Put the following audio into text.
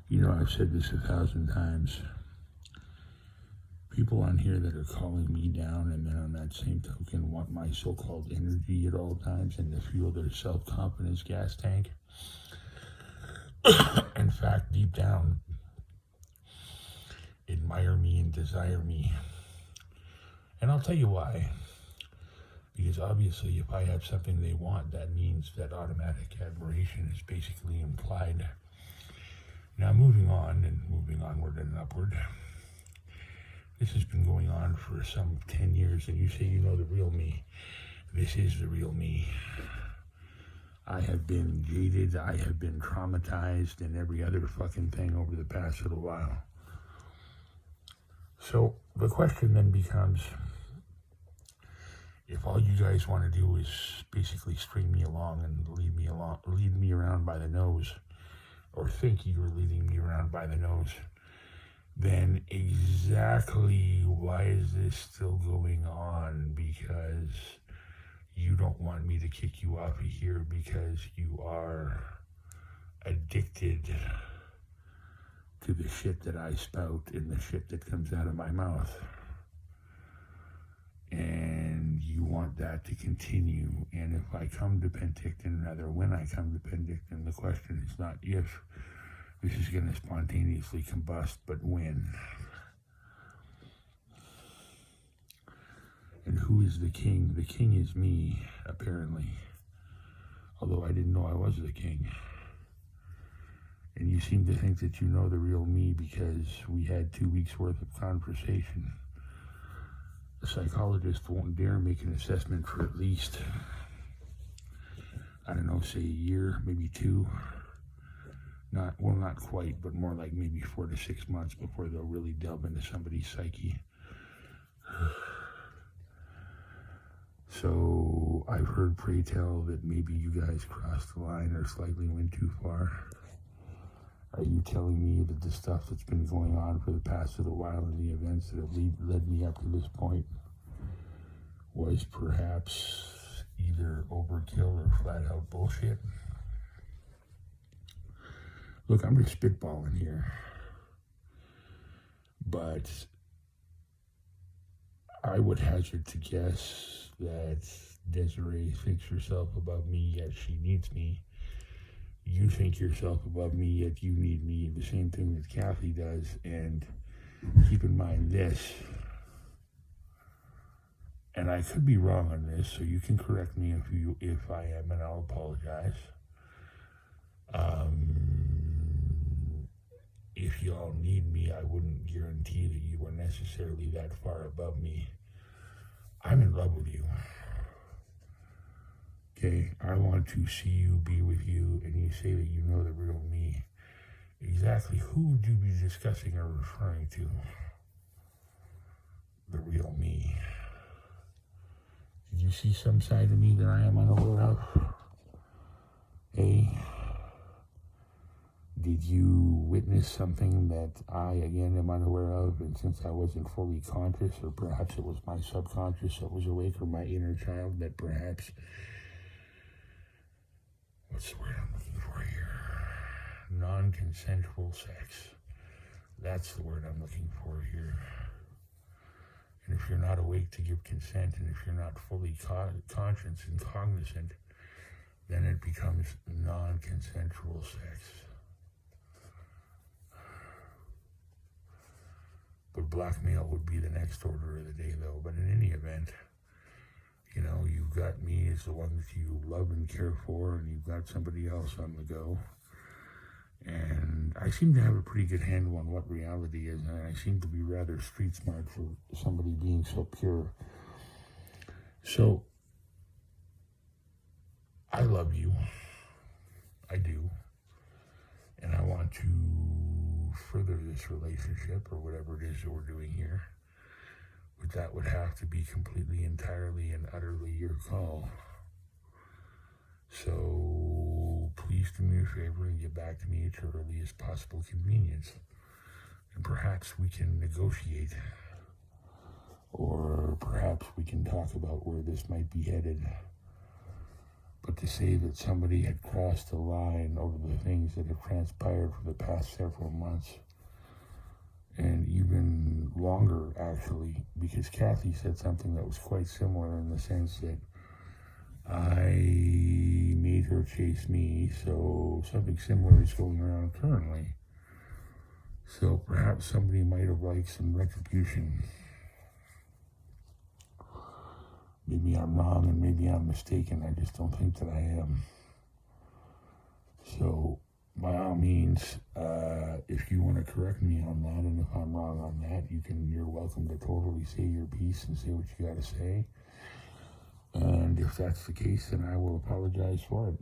You know, I've said this 1,000 times. People on here that are calling me down and then on that same token want my so-called energy at all times and to fuel their self-confidence gas tank. In fact, deep down, admire me and desire me. And I'll tell you why. Because obviously, if I have something they want, that means that automatic admiration is basically implied. Now, moving on and moving onward and upward. This has been going on for some 10 years, and you say you know the real me. This is the real me. I have been jaded, I have been traumatized, and every other fucking thing over the past little while. So the question then becomes, if all you guys want to do is basically string me along and lead me around by the nose, or think you're leading me around by the nose, then exactly why is this still going on? Because you don't want me to kick you off of here because you are addicted to the shit that I spout and the shit that comes out of my mouth. And you want that to continue. And if I come to Penticton, rather when I come to Penticton, the question is not if this is going to spontaneously combust, but when. And who is the king? The king is me, apparently. Although I didn't know I was the king. And you seem to think that you know the real me because we had 2 weeks worth of conversation. A psychologist won't dare make an assessment for at least, I don't know, say a year, maybe 2. Not quite, but more like maybe 4 to 6 months before they'll really delve into somebody's psyche. So I've heard pray tell that maybe you guys crossed the line or slightly went too far. Are you telling me that the stuff that's been going on for the past little while and the events that have led me up to this point was perhaps either overkill or flat out bullshit? Look, I'm just spitballing here, but I would hazard to guess that Desiree thinks herself above me, yet she needs me. You think yourself above me, yet you need me. The same thing that Kathy does. And keep in mind this, and I could be wrong on this, so you can correct me if I am, and I'll apologize. If y'all need me, I wouldn't guarantee that you are necessarily that far above me. I'm in love with you. Okay, I want to see you, be with you, and you say that you know the real me. Exactly who would you be discussing or referring to? The real me. Did you see some side of me that I am unaware of? Hey? Did you witness something that I, again, am unaware of? And since I wasn't fully conscious, or perhaps it was my subconscious that was awake, or my inner child that perhaps... What's the word I'm looking for here? Non-consensual sex. That's the word I'm looking for here. And if you're not awake to give consent, and if you're not fully conscious and cognizant, then it becomes non-consensual sex. But blackmail would be the next order of the day, though. But in any event, you know, you've got me as the one that you love and care for, and you've got somebody else on the go. And I seem to have a pretty good handle on what reality is, and I seem to be rather street smart for somebody being so pure. So, I love you. I do. And I want to further this relationship, or whatever it is that we're doing here. But that would have to be completely, entirely, and utterly your call. So please do me a favor and get back to me at your earliest possible convenience. And perhaps we can negotiate. Or perhaps we can talk about where this might be headed. But to say that somebody had crossed the line over the things that have transpired for the past several months, and even longer, actually, because Kathy said something that was quite similar in the sense that I made her chase me, so something similar is going around currently. So perhaps somebody might have liked some retribution. Maybe I'm wrong and maybe I'm mistaken. I just don't think that I am. So, by all means, if you want to correct me on that, and if I'm wrong on that, you're welcome to totally say your piece and say what you got to say. And if that's the case, then I will apologize for it.